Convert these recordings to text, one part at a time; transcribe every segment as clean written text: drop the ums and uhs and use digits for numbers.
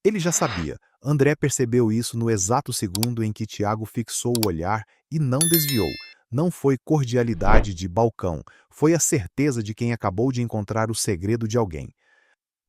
Ele já sabia. André percebeu isso no exato segundo em que Tiago fixou o olhar e não desviou. Não foi cordialidade de balcão, foi a certeza de quem acabou de encontrar o segredo de alguém.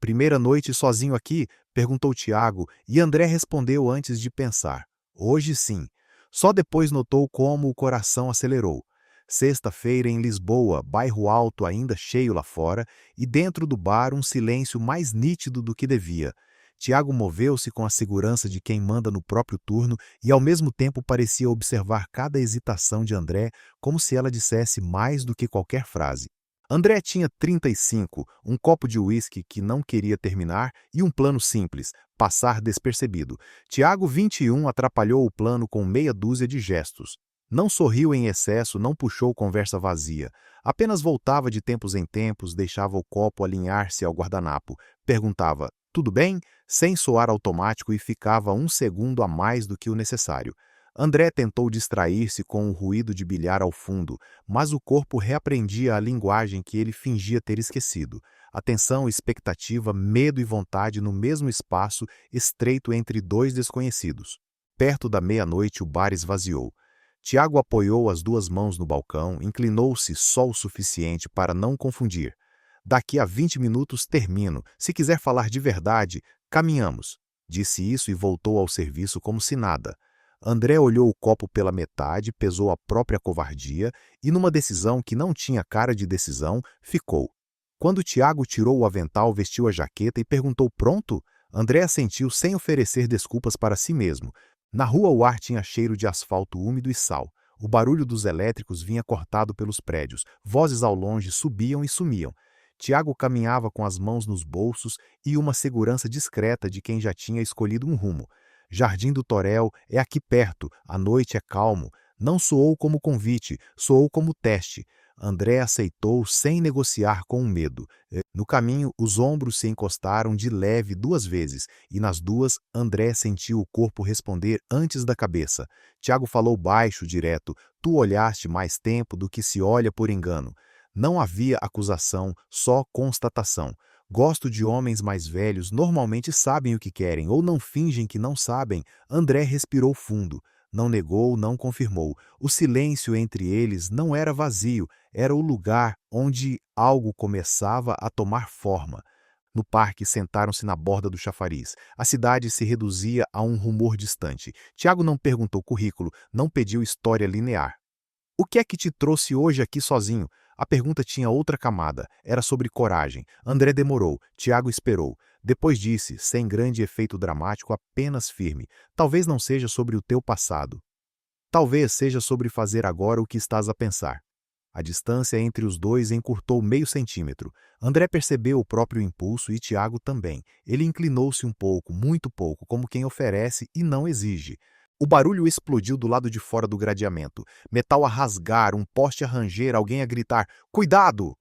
Primeira noite sozinho aqui? Perguntou Tiago, e André respondeu antes de pensar. Hoje sim. Só depois notou como o coração acelerou. Sexta-feira em Lisboa, bairro alto ainda cheio lá fora, e dentro do bar um silêncio mais nítido do que devia. Tiago moveu-se com a segurança de quem manda no próprio turno e ao mesmo tempo parecia observar cada hesitação de André como se ela dissesse mais do que qualquer frase. André tinha 35, um copo de uísque que não queria terminar e um plano simples, passar despercebido. Tiago, 21, atrapalhou o plano com meia dúzia de gestos. Não sorriu em excesso, não puxou conversa vazia. Apenas voltava de tempos em tempos, deixava o copo alinhar-se ao guardanapo. Perguntava, tudo bem? Sem soar automático e ficava um segundo a mais do que o necessário. André tentou distrair-se com o ruído de bilhar ao fundo, mas o corpo reaprendia a linguagem que ele fingia ter esquecido. Atenção, expectativa, medo e vontade no mesmo espaço estreito entre dois desconhecidos. Perto da meia-noite o bar esvaziou. Tiago apoiou as duas mãos no balcão, inclinou-se só o suficiente para não confundir. Daqui a 20 minutos termino. Se quiser falar de verdade, caminhamos. Disse isso e voltou ao serviço como se nada. André olhou o copo pela metade, pesou a própria covardia e, numa decisão que não tinha cara de decisão, ficou. Quando Tiago tirou o avental, vestiu a jaqueta e perguntou pronto, André assentiu sem oferecer desculpas para si mesmo. Na rua o ar tinha cheiro de asfalto úmido e sal. O barulho dos elétricos vinha cortado pelos prédios, vozes ao longe subiam e sumiam. Tiago caminhava com as mãos nos bolsos e uma segurança discreta de quem já tinha escolhido um rumo. Jardim do Torel é aqui perto, a noite é calmo. Não soou como convite, soou como teste. André aceitou sem negociar com o medo. No caminho, os ombros se encostaram de leve 2 vezes, e nas duas, André sentiu o corpo responder antes da cabeça. Tiago falou baixo, direto. Tu olhaste mais tempo do que se olha por engano. Não havia acusação, só constatação. Gosto de homens mais velhos, normalmente sabem o que querem ou não fingem que não sabem. André respirou fundo. Não negou, não confirmou. O silêncio entre eles não era vazio, era o lugar onde algo começava a tomar forma. No parque, sentaram-se na borda do chafariz. A cidade se reduzia a um rumor distante. Tiago não perguntou currículo, não pediu história linear. O que é que te trouxe hoje aqui sozinho? A pergunta tinha outra camada. Era sobre coragem. André demorou. Tiago esperou. Depois disse, sem grande efeito dramático, apenas firme. Talvez não seja sobre o teu passado. Talvez seja sobre fazer agora o que estás a pensar. A distância entre os dois encurtou meio centímetro. André percebeu o próprio impulso e Tiago também. Ele inclinou-se um pouco, muito pouco, como quem oferece e não exige. O barulho explodiu do lado de fora do gradeamento. Metal a rasgar, um poste a ranger, alguém a gritar: "Cuidado!"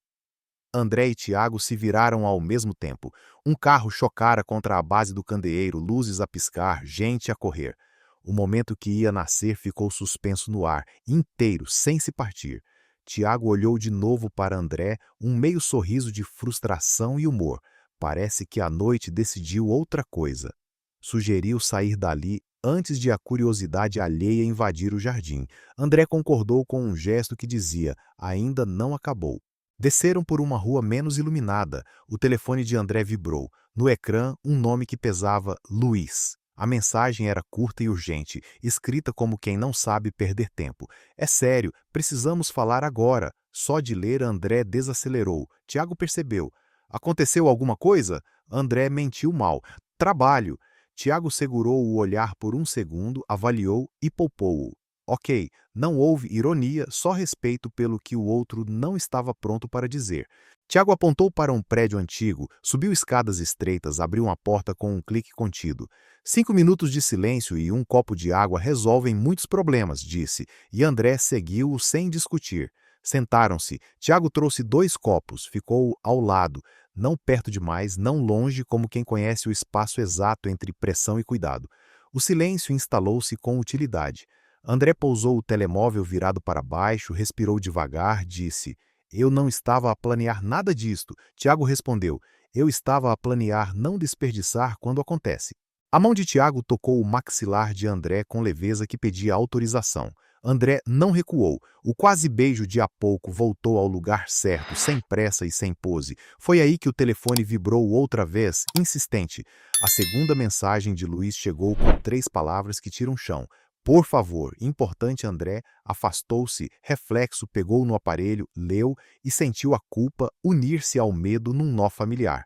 André e Tiago se viraram ao mesmo tempo. Um carro chocara contra a base do candeeiro, luzes a piscar, gente a correr. O momento que ia nascer ficou suspenso no ar, inteiro, sem se partir. Tiago olhou de novo para André, um meio sorriso de frustração e humor. Parece que a noite decidiu outra coisa. Sugeriu sair dali antes de a curiosidade alheia invadir o jardim. André concordou com um gesto que dizia: ainda não acabou. Desceram por uma rua menos iluminada. O telefone de André vibrou. No ecrã, um nome que pesava: Luiz. A mensagem era curta e urgente, escrita como quem não sabe perder tempo. É sério, precisamos falar agora. Só de ler, André desacelerou. Tiago percebeu. Aconteceu alguma coisa? André mentiu mal. Trabalho. Tiago segurou o olhar por um segundo, avaliou e poupou-o. Ok, não houve ironia, só respeito pelo que o outro não estava pronto para dizer. Tiago apontou para um prédio antigo, subiu escadas estreitas, abriu uma porta com um clique contido. 5 minutos de silêncio e um copo de água resolvem muitos problemas, disse, e André seguiu-o sem discutir. Sentaram-se. Tiago trouxe 2 copos, ficou ao lado, não perto demais, não longe como quem conhece o espaço exato entre pressão e cuidado. O silêncio instalou-se com utilidade. André pousou o telemóvel virado para baixo, respirou devagar, disse: eu não estava a planear nada disto. Tiago respondeu: eu estava a planear não desperdiçar quando acontece. A mão de Tiago tocou o maxilar de André com leveza que pedia autorização. André não recuou. O quase beijo de há pouco voltou ao lugar certo, sem pressa e sem pose. Foi aí que o telefone vibrou outra vez, insistente. A segunda mensagem de Luiz chegou com 3 palavras que tiram chão. Por favor, importante. André afastou-se, reflexo, pegou no aparelho, leu e sentiu a culpa unir-se ao medo num nó familiar.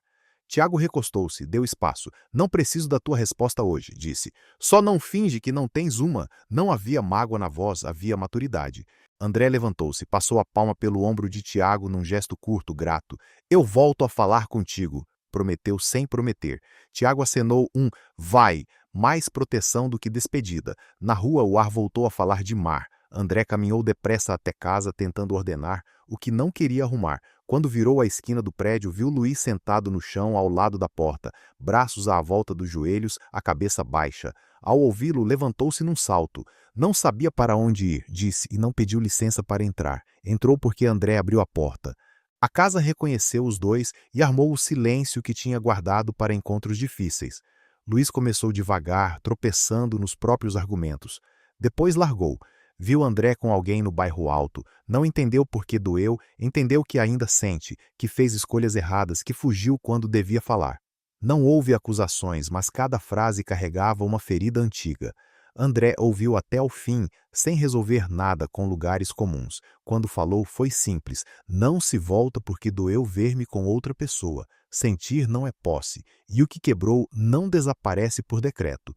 Tiago recostou-se, deu espaço. Não preciso da tua resposta hoje, disse. Só não finge que não tens uma. Não havia mágoa na voz, havia maturidade. André levantou-se, passou a palma pelo ombro de Tiago num gesto curto, grato. Eu volto a falar contigo, prometeu sem prometer. Tiago acenou um vai, mais proteção do que despedida. Na rua o ar voltou a falar de mar. André caminhou depressa até casa, tentando ordenar o que não queria arrumar. Quando virou a esquina do prédio, viu Luiz sentado no chão ao lado da porta, braços à volta dos joelhos, a cabeça baixa. Ao ouvi-lo, levantou-se num salto. Não sabia para onde ir, disse, e não pediu licença para entrar. Entrou porque André abriu a porta. A casa reconheceu os dois e armou o silêncio que tinha guardado para encontros difíceis. Luiz começou devagar, tropeçando nos próprios argumentos. Depois largou. Viu André com alguém no bairro Alto, não entendeu por que doeu, entendeu que ainda sente, que fez escolhas erradas, que fugiu quando devia falar. Não houve acusações, mas cada frase carregava uma ferida antiga. André ouviu até o fim, sem resolver nada com lugares comuns. Quando falou, foi simples. Não se volta porque doeu ver-me com outra pessoa. Sentir não é posse, e o que quebrou não desaparece por decreto.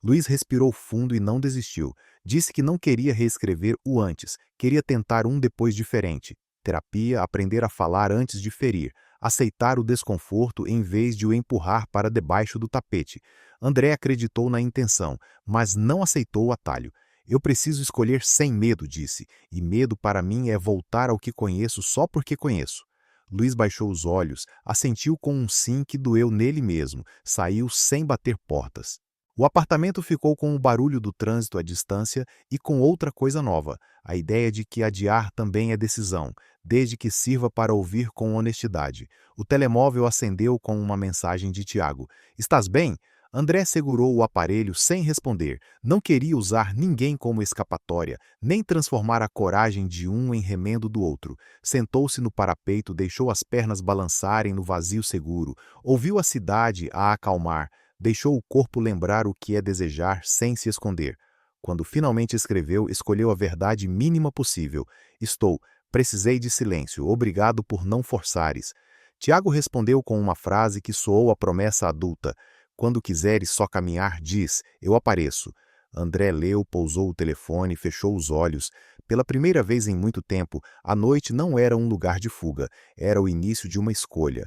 Luiz respirou fundo e não desistiu. Disse que não queria reescrever o antes, queria tentar um depois diferente. Terapia, aprender a falar antes de ferir, aceitar o desconforto em vez de o empurrar para debaixo do tapete. André acreditou na intenção, mas não aceitou o atalho. Eu preciso escolher sem medo, disse, e medo para mim é voltar ao que conheço só porque conheço. Luiz baixou os olhos, assentiu com um sim que doeu nele mesmo, saiu sem bater portas. O apartamento ficou com o barulho do trânsito à distância e com outra coisa nova, a ideia de que adiar também é decisão, desde que sirva para ouvir com honestidade. O telemóvel acendeu com uma mensagem de Tiago. Estás bem? André segurou o aparelho sem responder. Não queria usar ninguém como escapatória, nem transformar a coragem de um em remendo do outro. Sentou-se no parapeito, deixou as pernas balançarem no vazio seguro, ouviu a cidade a acalmar, deixou o corpo lembrar o que é desejar sem se esconder. Quando finalmente escreveu, escolheu a verdade mínima possível. Precisei de silêncio, obrigado por não forçares. Tiago respondeu com uma frase que soou a promessa adulta. Quando quiseres só caminhar, diz, eu apareço. André leu, pousou o telefone, fechou os olhos. Pela primeira vez em muito tempo, a noite não era um lugar de fuga, era o início de uma escolha.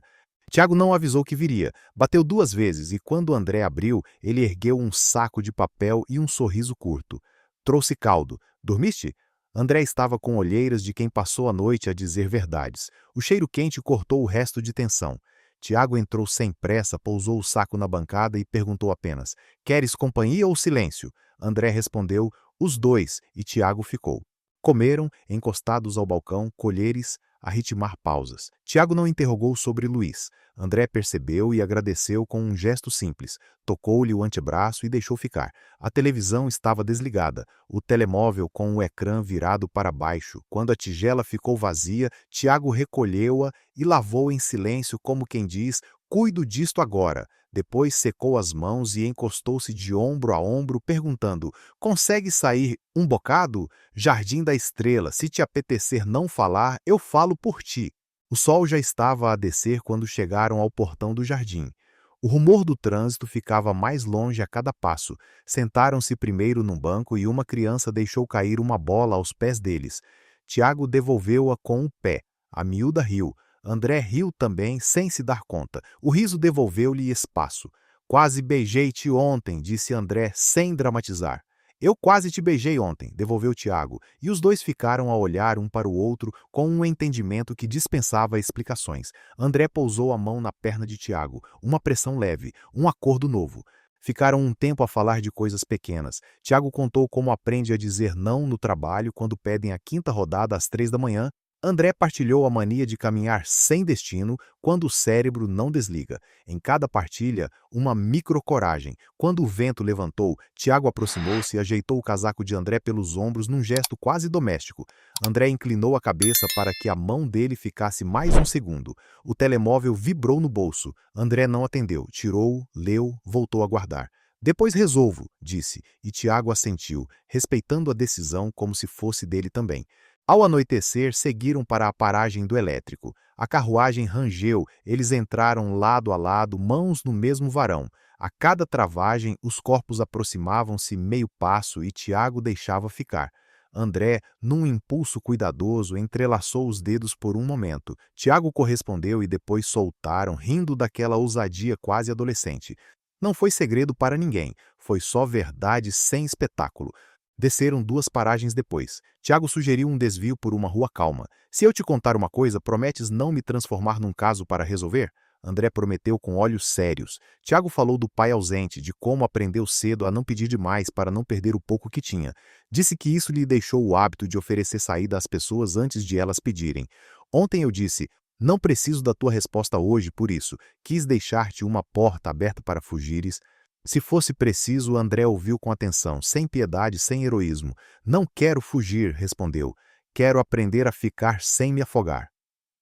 Tiago não avisou que viria. Bateu 2 vezes e quando André abriu, ele ergueu um saco de papel e um sorriso curto. Trouxe caldo. Dormiste? André estava com olheiras de quem passou a noite a dizer verdades. O cheiro quente cortou o resto de tensão. Tiago entrou sem pressa, pousou o saco na bancada e perguntou apenas, queres companhia ou silêncio? André respondeu, os dois, e Tiago ficou. Comeram, encostados ao balcão, colheres a ritmar pausas. Tiago não interrogou sobre Luiz. André percebeu e agradeceu com um gesto simples. Tocou-lhe o antebraço e deixou ficar. A televisão estava desligada, o telemóvel com o ecrã virado para baixo. Quando a tigela ficou vazia, Tiago recolheu-a e lavou em silêncio como quem diz, cuido disto agora. Depois secou as mãos e encostou-se de ombro a ombro, perguntando, consegue sair um bocado? Jardim da Estrela, se te apetecer não falar, eu falo por ti. O sol já estava a descer quando chegaram ao portão do jardim. O rumor do trânsito ficava mais longe a cada passo. Sentaram-se primeiro num banco e uma criança deixou cair uma bola aos pés deles. Tiago devolveu-a com o pé. A miúda riu. André riu também, sem se dar conta. O riso devolveu-lhe espaço. Quase beijei-te ontem, disse André, sem dramatizar. Eu quase te beijei ontem, devolveu Tiago, e os dois ficaram a olhar um para o outro com um entendimento que dispensava explicações. André pousou a mão na perna de Tiago, uma pressão leve, um acordo novo. Ficaram um tempo a falar de coisas pequenas. Tiago contou como aprende a dizer não no trabalho quando pedem a quinta rodada às 3 da manhã. André partilhou a mania de caminhar sem destino quando o cérebro não desliga. Em cada partilha, uma microcoragem. Quando o vento levantou, Tiago aproximou-se e ajeitou o casaco de André pelos ombros num gesto quase doméstico. André inclinou a cabeça para que a mão dele ficasse mais um segundo. O telemóvel vibrou no bolso. André não atendeu. Tirou-o, leu, voltou a guardar. Depois resolvo, disse, e Tiago assentiu, respeitando a decisão como se fosse dele também. Ao anoitecer, seguiram para a paragem do elétrico. A carruagem rangeu, eles entraram lado a lado, mãos no mesmo varão. A cada travagem, os corpos aproximavam-se meio passo e Tiago deixava ficar. André, num impulso cuidadoso, entrelaçou os dedos por um momento. Tiago correspondeu e depois soltaram, rindo daquela ousadia quase adolescente. Não foi segredo para ninguém, foi só verdade sem espetáculo. Desceram 2 paragens depois. Tiago sugeriu um desvio por uma rua calma. Se eu te contar uma coisa, prometes não me transformar num caso para resolver? André prometeu com olhos sérios. Tiago falou do pai ausente, de como aprendeu cedo a não pedir demais para não perder o pouco que tinha. Disse que isso lhe deixou o hábito de oferecer saída às pessoas antes de elas pedirem. Ontem eu disse, não preciso da tua resposta hoje por isso. Quis deixar-te uma porta aberta para fugires. Se fosse preciso, André ouviu com atenção, sem piedade, sem heroísmo. Não quero fugir, respondeu. Quero aprender a ficar sem me afogar.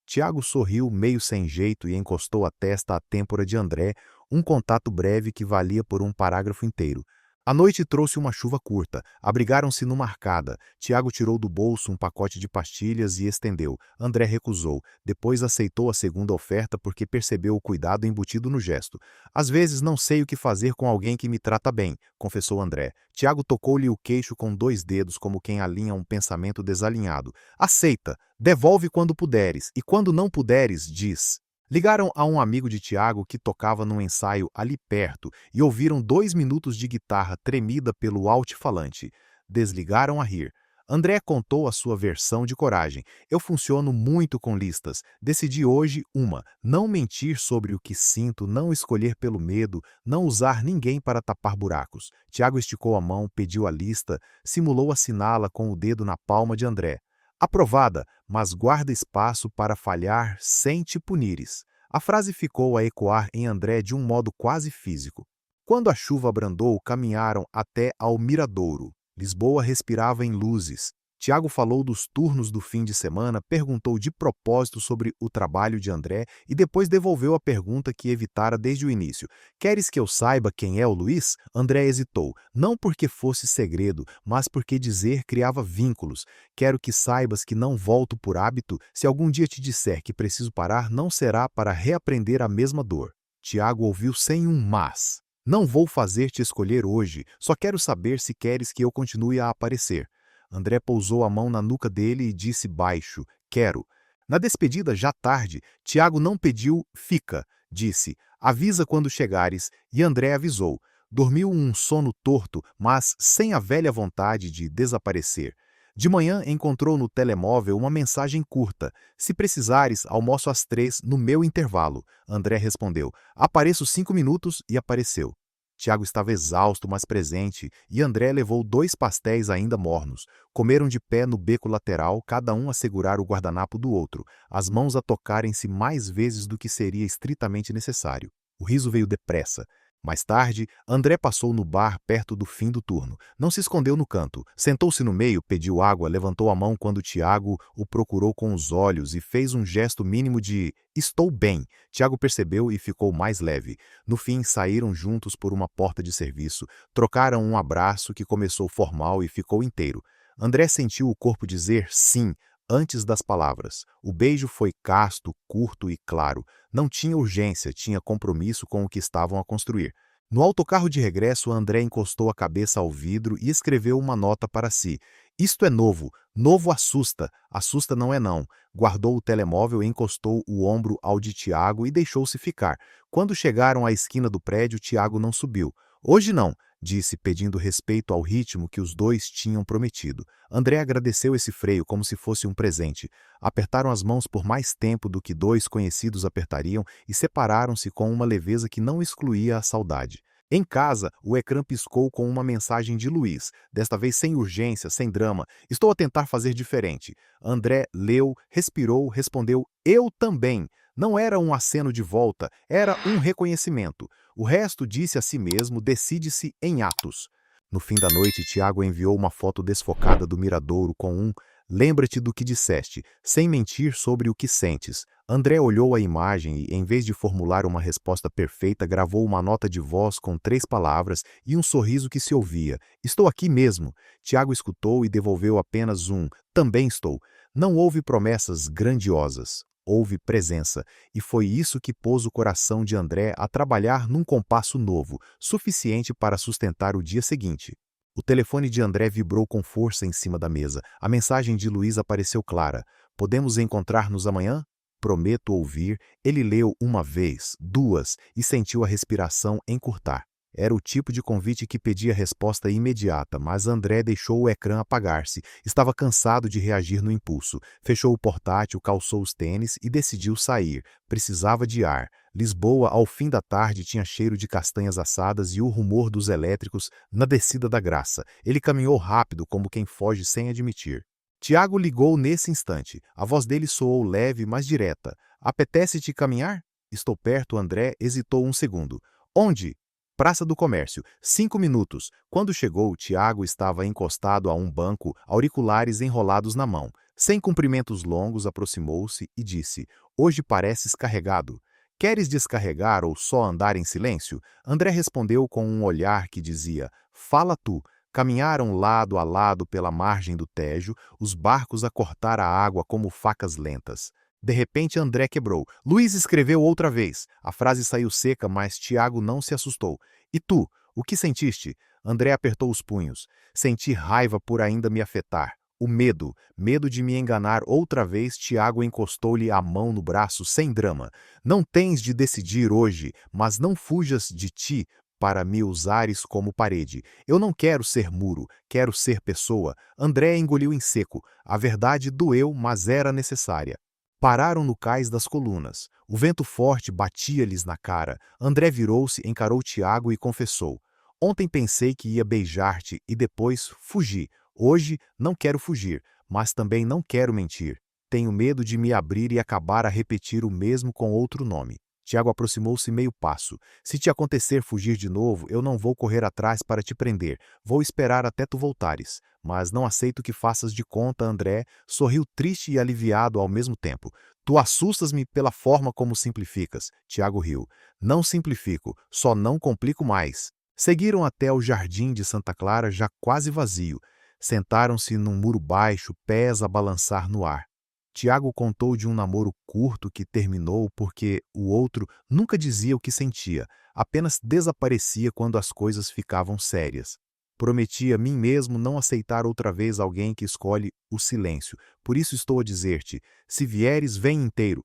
Tiago sorriu meio sem jeito e encostou a testa à têmpora de André, um contato breve que valia por um parágrafo inteiro. A noite trouxe uma chuva curta. Abrigaram-se numa arcada. Tiago tirou do bolso um pacote de pastilhas e estendeu. André recusou. Depois aceitou a segunda oferta porque percebeu o cuidado embutido no gesto. Às vezes não sei o que fazer com alguém que me trata bem, confessou André. Tiago tocou-lhe o queixo com 2 dedos como quem alinha um pensamento desalinhado. Aceita. Devolve quando puderes. E quando não puderes, diz. Ligaram a um amigo de Tiago que tocava num ensaio ali perto e ouviram 2 minutos de guitarra tremida pelo altifalante. Desligaram a rir. André contou a sua versão de coragem. Eu funciono muito com listas. Decidi hoje uma, não mentir sobre o que sinto, não escolher pelo medo, não usar ninguém para tapar buracos. Tiago esticou a mão, pediu a lista, simulou assiná-la com o dedo na palma de André. Aprovada, mas guarda espaço para falhar sem te punires. A frase ficou a ecoar em André de um modo quase físico. Quando a chuva abrandou, caminharam até ao Miradouro. Lisboa respirava em luzes. Tiago falou dos turnos do fim de semana, perguntou de propósito sobre o trabalho de André e depois devolveu a pergunta que evitara desde o início. Queres que eu saiba quem é o Luiz? André hesitou, não porque fosse segredo, mas porque dizer criava vínculos. Quero que saibas que não volto por hábito. Se algum dia te disser que preciso parar, não será para reaprender a mesma dor. Tiago ouviu sem um mas. Não vou fazer-te escolher hoje, só quero saber se queres que eu continue a aparecer. André pousou a mão na nuca dele e disse baixo, quero. Na despedida, já tarde, Tiago não pediu fica, disse, avisa quando chegares, e André avisou. Dormiu um sono torto, mas sem a velha vontade de desaparecer. De manhã encontrou no telemóvel uma mensagem curta. Se precisares, almoço às 3 no meu intervalo. André respondeu. Apareço 5 minutos e apareceu. Tiago estava exausto, mas presente, e André levou 2 pastéis ainda mornos. Comeram de pé no beco lateral, cada um a segurar o guardanapo do outro, as mãos a tocarem-se mais vezes do que seria estritamente necessário. O riso veio depressa. Mais tarde, André passou no bar perto do fim do turno. Não se escondeu no canto. Sentou-se no meio, pediu água, levantou a mão quando Tiago o procurou com os olhos e fez um gesto mínimo de "estou bem". Tiago percebeu e ficou mais leve. No fim, saíram juntos por uma porta de serviço. Trocaram um abraço que começou formal e ficou inteiro. André sentiu o corpo dizer sim antes das palavras. O beijo foi casto, curto e claro. Não tinha urgência, tinha compromisso com o que estavam a construir. No autocarro de regresso, André encostou a cabeça ao vidro e escreveu uma nota para si. Isto é novo. Novo assusta. Assusta não é não. Guardou o telemóvel, encostou o ombro ao de Tiago e deixou-se ficar. Quando chegaram à esquina do prédio, Tiago não subiu. Hoje não, disse, pedindo respeito ao ritmo que os dois tinham prometido. André agradeceu esse freio como se fosse um presente. Apertaram as mãos por mais tempo do que 2 conhecidos apertariam e separaram-se com uma leveza que não excluía a saudade. Em casa, o ecrã piscou com uma mensagem de Luiz, desta vez sem urgência, sem drama. Estou a tentar fazer diferente. André leu, respirou, respondeu: Eu também. Não era um aceno de volta, era um reconhecimento. O resto, disse a si mesmo, decide-se em atos. No fim da noite, Tiago enviou uma foto desfocada do miradouro com um lembra-te do que disseste, sem mentir sobre o que sentes. André olhou a imagem e, em vez de formular uma resposta perfeita, gravou uma nota de voz com 3 palavras e um sorriso que se ouvia. Estou aqui mesmo. Tiago escutou e devolveu apenas um também estou. Não houve promessas grandiosas. Houve presença, e foi isso que pôs o coração de André a trabalhar num compasso novo, suficiente para sustentar o dia seguinte. O telefone de André vibrou com força em cima da mesa. A mensagem de Luiz apareceu clara. Podemos encontrar-nos amanhã? Prometo ouvir. Ele leu uma vez, duas, e sentiu a respiração encurtar. Era o tipo de convite que pedia resposta imediata, mas André deixou o ecrã apagar-se. Estava cansado de reagir no impulso. Fechou o portátil, calçou os tênis e decidiu sair. Precisava de ar. Lisboa, ao fim da tarde, tinha cheiro de castanhas assadas e o rumor dos elétricos na descida da Graça. Ele caminhou rápido, como quem foge sem admitir. Tiago ligou nesse instante. A voz dele soou leve, mas direta. Apetece-te caminhar? Estou perto, André hesitou um segundo. Onde? Praça do Comércio. 5 minutos. Quando chegou, Tiago estava encostado a um banco, auriculares enrolados na mão. Sem cumprimentos longos, aproximou-se e disse: Hoje pareces carregado. Queres descarregar ou só andar em silêncio? André respondeu com um olhar que dizia: Fala tu. Caminharam lado a lado pela margem do Tejo, os barcos a cortar a água como facas lentas. De repente, André quebrou. Luiz escreveu outra vez. A frase saiu seca, mas Tiago não se assustou. E tu, o que sentiste? André apertou os punhos. Senti raiva por ainda me afetar. O medo, medo de me enganar outra vez. Tiago encostou-lhe a mão no braço sem drama. Não tens de decidir hoje, mas não fujas de ti para me usares como parede. Eu não quero ser muro, quero ser pessoa. André engoliu em seco. A verdade doeu, mas era necessária. Pararam no cais das colunas. O vento forte batia-lhes na cara. André virou-se, encarou Tiago e confessou: Ontem pensei que ia beijar-te e depois fugi. Hoje não quero fugir, mas também não quero mentir. Tenho medo de me abrir e acabar a repetir o mesmo com outro nome. Tiago aproximou-se meio passo. Se te acontecer fugir de novo, eu não vou correr atrás para te prender. Vou esperar até tu voltares. Mas não aceito que faças de conta, André. Sorriu triste e aliviado ao mesmo tempo. Tu assustas-me pela forma como simplificas. Tiago riu. Não simplifico, só não complico mais. Seguiram até o jardim de Santa Clara, já quase vazio. Sentaram-se num muro baixo, pés a balançar no ar. Tiago contou de um namoro curto que terminou porque o outro nunca dizia o que sentia, apenas desaparecia quando as coisas ficavam sérias. Prometi a mim mesmo não aceitar outra vez alguém que escolhe o silêncio. Por isso estou a dizer-te, se vieres, vem inteiro.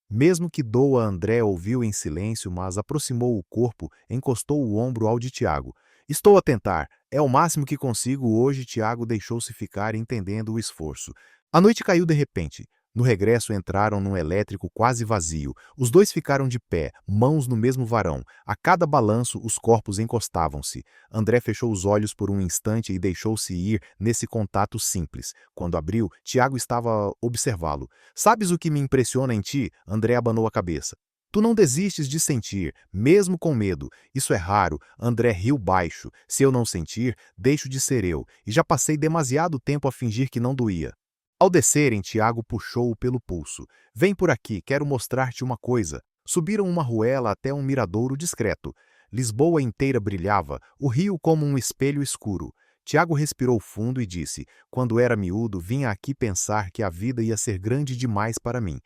Mesmo que doa, André ouviu em silêncio, mas aproximou o corpo, encostou o ombro ao de Tiago. Estou a tentar. É o máximo que consigo hoje. Tiago deixou-se ficar, entendendo o esforço. A noite caiu de repente. No regresso entraram num elétrico quase vazio. Os dois ficaram de pé, mãos no mesmo varão. A cada balanço, os corpos encostavam-se. André fechou os olhos por um instante e deixou-se ir nesse contato simples. Quando abriu, Tiago estava a observá-lo. Sabes o que me impressiona em ti? André abanou a cabeça. Tu não desistes de sentir, mesmo com medo. Isso é raro. André riu baixo. Se eu não sentir, deixo de ser eu. E já passei demasiado tempo a fingir que não doía. Ao descerem, Tiago puxou-o pelo pulso. Vem por aqui, quero mostrar-te uma coisa. Subiram uma ruela até um miradouro discreto. Lisboa inteira brilhava, o rio como um espelho escuro. Tiago respirou fundo e disse: Quando era miúdo, vinha aqui pensar que a vida ia ser grande demais para mim.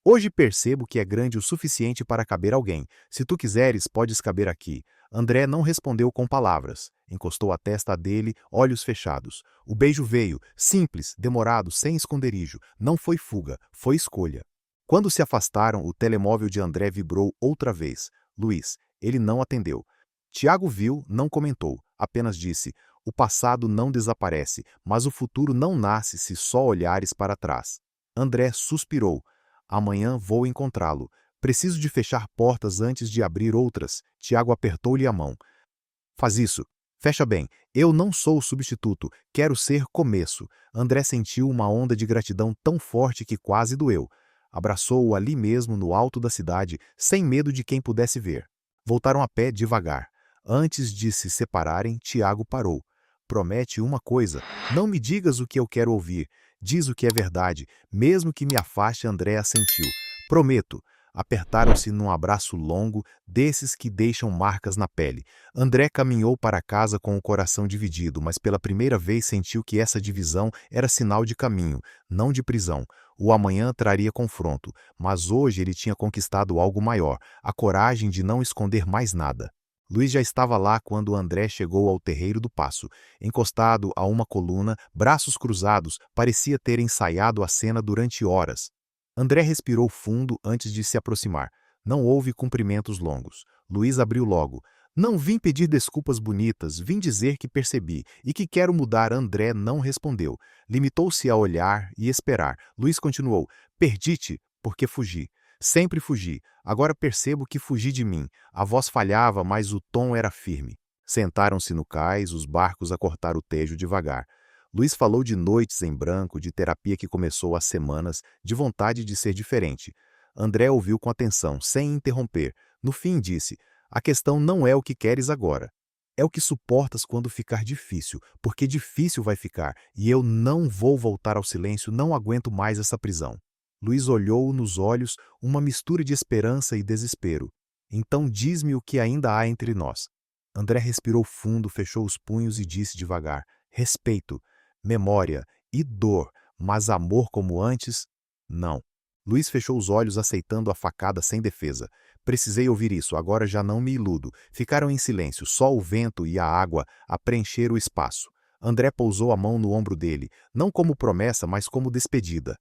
Hoje percebo que é grande o suficiente para caber alguém. Se tu quiseres, podes caber aqui. André não respondeu com palavras. Encostou a testa dele, olhos fechados. O beijo veio, simples, demorado, sem esconderijo. Não foi fuga, foi escolha. Quando se afastaram, o telemóvel de André vibrou outra vez. Luiz. Ele não atendeu. Tiago viu, não comentou. Apenas disse: O passado não desaparece, mas o futuro não nasce se só olhares para trás. André suspirou. Amanhã vou encontrá-lo. Preciso de fechar portas antes de abrir outras. Tiago apertou-lhe a mão. Faz isso. Fecha bem. Eu não sou o substituto. Quero ser começo. André sentiu uma onda de gratidão tão forte que quase doeu. Abraçou-o ali mesmo no alto da cidade, sem medo de quem pudesse ver. Voltaram a pé devagar. Antes de se separarem, Tiago parou. Promete uma coisa. Não me digas o que eu quero ouvir. Diz o que é verdade. Mesmo que me afaste, André assentiu. Prometo. Apertaram-se num abraço longo, desses que deixam marcas na pele. André caminhou para casa com o coração dividido, mas pela primeira vez sentiu que essa divisão era sinal de caminho, não de prisão. O amanhã traria confronto, mas hoje ele tinha conquistado algo maior, a coragem de não esconder mais nada. Luiz já estava lá quando André chegou ao terreiro do Paço. Encostado a uma coluna, braços cruzados, parecia ter ensaiado a cena durante horas. André respirou fundo antes de se aproximar. Não houve cumprimentos longos. Luiz abriu logo. Não vim pedir desculpas bonitas, vim dizer que percebi e que quero mudar. André não respondeu. Limitou-se a olhar e esperar. Luiz continuou. Perdi-te porque fugi. Sempre fugi. Agora percebo que fugi de mim. A voz falhava, mas o tom era firme. Sentaram-se no cais, os barcos a cortar o Tejo devagar. Luiz falou de noites em branco, de terapia que começou há semanas, de vontade de ser diferente. André ouviu com atenção, sem interromper. No fim disse, a questão não é o que queres agora. É o que suportas quando ficar difícil, porque difícil vai ficar, e eu não vou voltar ao silêncio, não aguento mais essa prisão. Luiz olhou-o nos olhos, uma mistura de esperança e desespero. Então diz-me o que ainda há entre nós. André respirou fundo, fechou os punhos e disse devagar, respeito. Memória e dor, mas amor como antes? Não. Luiz fechou os olhos aceitando a facada sem defesa. Precisei ouvir isso, agora já não me iludo. Ficaram em silêncio, só o vento e a água a preencher o espaço. André pousou a mão no ombro dele, não como promessa, mas como despedida.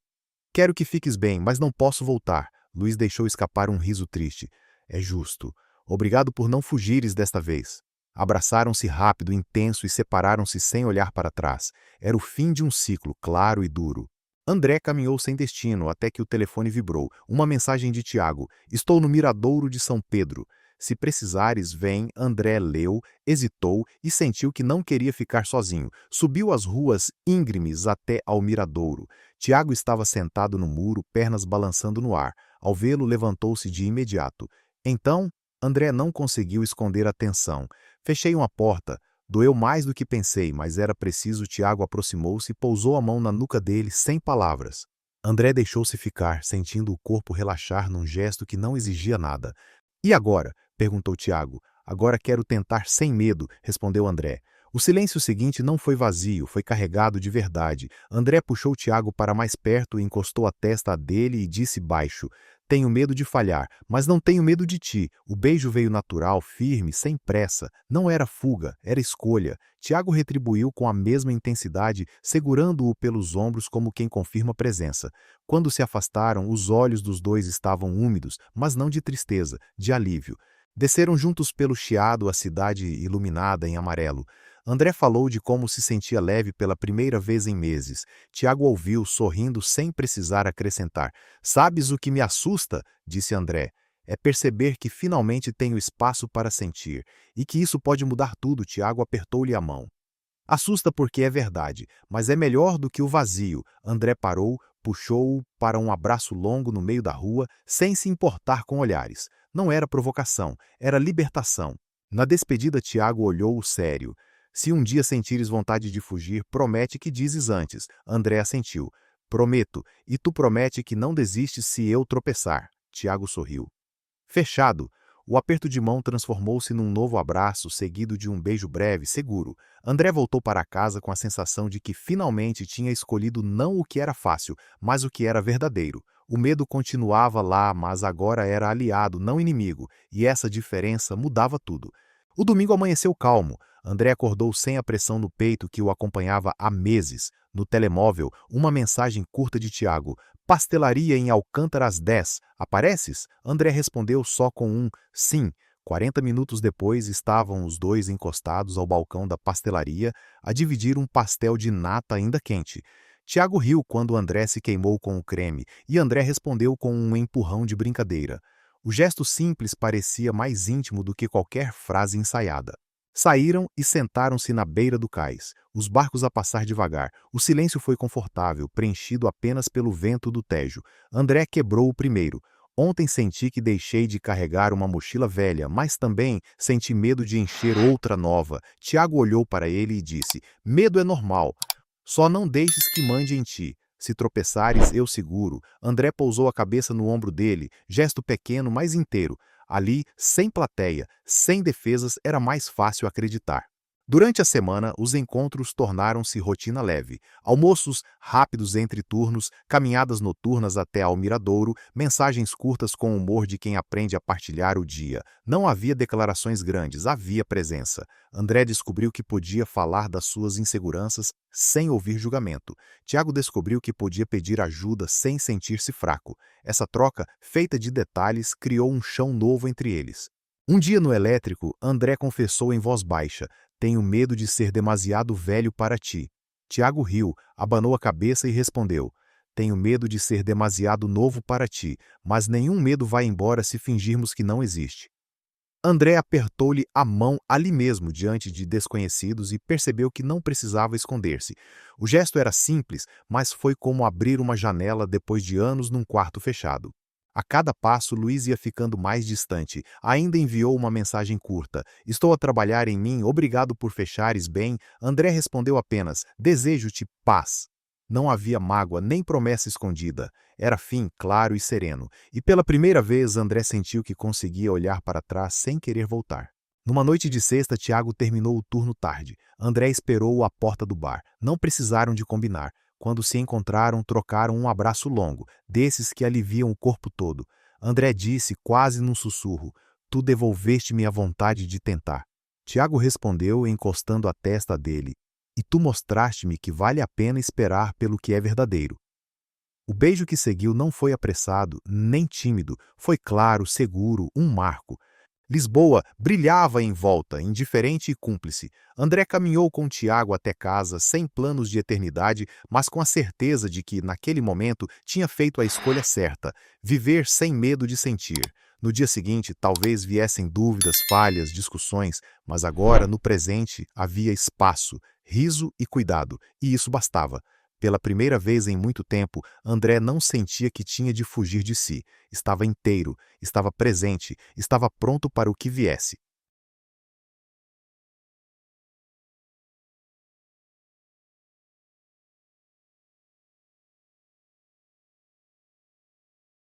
Quero que fiques bem, mas não posso voltar. Luiz deixou escapar um riso triste. É justo. Obrigado por não fugires desta vez. Abraçaram-se rápido, intenso e separaram-se sem olhar para trás. Era o fim de um ciclo, claro e duro. André caminhou sem destino até que o telefone vibrou. Uma mensagem de Tiago. Estou no Miradouro de São Pedro. Se precisares, vem. André leu, hesitou e sentiu que não queria ficar sozinho. Subiu as ruas íngremes até ao Miradouro. Tiago estava sentado no muro, pernas balançando no ar. Ao vê-lo, levantou-se de imediato. Então, André não conseguiu esconder a tensão. Fechei uma porta. Doeu mais do que pensei, mas era preciso. Tiago aproximou-se e pousou a mão na nuca dele, sem palavras. André deixou-se ficar, sentindo o corpo relaxar num gesto que não exigia nada. E agora? Perguntou Tiago. Agora quero tentar sem medo, respondeu André. O silêncio seguinte não foi vazio, foi carregado de verdade. André puxou Tiago para mais perto e encostou a testa a dele e disse baixo, tenho medo de falhar, mas não tenho medo de ti. O beijo veio natural, firme, sem pressa. Não era fuga, era escolha. Tiago retribuiu com a mesma intensidade, segurando-o pelos ombros como quem confirma presença. Quando se afastaram, os olhos dos dois estavam úmidos, mas não de tristeza, de alívio. Desceram juntos pelo chiado a cidade iluminada em amarelo. André falou de como se sentia leve pela primeira vez em meses. Tiago ouviu, sorrindo sem precisar acrescentar. Sabes o que me assusta? Disse André. É perceber que finalmente tenho espaço para sentir. E que isso pode mudar tudo. Tiago apertou-lhe a mão. Assusta porque é verdade, mas é melhor do que o vazio. André parou, puxou-o para um abraço longo no meio da rua, sem se importar com olhares. Não era provocação, era libertação. Na despedida, Tiago olhou-o sério. Se um dia sentires vontade de fugir, promete que dizes antes. André assentiu. Prometo, e tu promete que não desistes se eu tropeçar. Tiago sorriu. Fechado. O aperto de mão transformou-se num novo abraço, seguido de um beijo breve, seguro. André voltou para casa com a sensação de que finalmente tinha escolhido não o que era fácil, mas o que era verdadeiro. O medo continuava lá, mas agora era aliado, não inimigo, e essa diferença mudava tudo. O domingo amanheceu calmo. André acordou sem a pressão no peito que o acompanhava há meses. No telemóvel, uma mensagem curta de Tiago. Pastelaria em Alcântara às 10. Apareces? André respondeu só com um sim. 40 minutos depois, estavam os dois encostados ao balcão da pastelaria a dividir um pastel de nata ainda quente. Tiago riu quando André se queimou com o creme e André respondeu com um empurrão de brincadeira. O gesto simples parecia mais íntimo do que qualquer frase ensaiada. Saíram e sentaram-se na beira do cais, os barcos a passar devagar. O silêncio foi confortável, preenchido apenas pelo vento do Tejo. André quebrou o primeiro. Ontem senti que deixei de carregar uma mochila velha, mas também senti medo de encher outra nova. Tiago olhou para ele e disse: Medo é normal. Só não deixes que mande em ti. Se tropeçares, eu seguro. André pousou a cabeça no ombro dele, gesto pequeno, mas inteiro. Ali, sem plateia, sem defesas, era mais fácil acreditar. Durante a semana, os encontros tornaram-se rotina leve. Almoços rápidos entre turnos, caminhadas noturnas até ao miradouro, mensagens curtas com o humor de quem aprende a partilhar o dia. Não havia declarações grandes, havia presença. André descobriu que podia falar das suas inseguranças sem ouvir julgamento. Tiago descobriu que podia pedir ajuda sem sentir-se fraco. Essa troca, feita de detalhes, criou um chão novo entre eles. Um dia no elétrico, André confessou em voz baixa: Tenho medo de ser demasiado velho para ti. Tiago riu, abanou a cabeça e respondeu: Tenho medo de ser demasiado novo para ti, mas nenhum medo vai embora se fingirmos que não existe. André apertou-lhe a mão ali mesmo diante de desconhecidos e percebeu que não precisava esconder-se. O gesto era simples, mas foi como abrir uma janela depois de anos num quarto fechado. A cada passo, Luiz ia ficando mais distante. Ainda enviou uma mensagem curta: Estou a trabalhar em mim, obrigado por fechares bem. André respondeu apenas: Desejo-te paz. Não havia mágoa nem promessa escondida. Era fim claro e sereno. E pela primeira vez, André sentiu que conseguia olhar para trás sem querer voltar. Numa noite de sexta, Tiago terminou o turno tarde. André esperou-o à porta do bar. Não precisaram de combinar. Quando se encontraram, trocaram um abraço longo, desses que aliviam o corpo todo. André disse, quase num sussurro: Tu devolveste-me a vontade de tentar. Tiago respondeu, encostando a testa dele: E tu mostraste-me que vale a pena esperar pelo que é verdadeiro. O beijo que seguiu não foi apressado, nem tímido, foi claro, seguro, um marco. Lisboa brilhava em volta, indiferente e cúmplice. André caminhou com Tiago até casa, sem planos de eternidade, mas com a certeza de que, naquele momento, tinha feito a escolha certa: viver sem medo de sentir. No dia seguinte, talvez viessem dúvidas, falhas, discussões, mas agora, no presente, havia espaço, riso e cuidado, e isso bastava. Pela primeira vez em muito tempo, André não sentia que tinha de fugir de si. Estava inteiro, estava presente, estava pronto para o que viesse.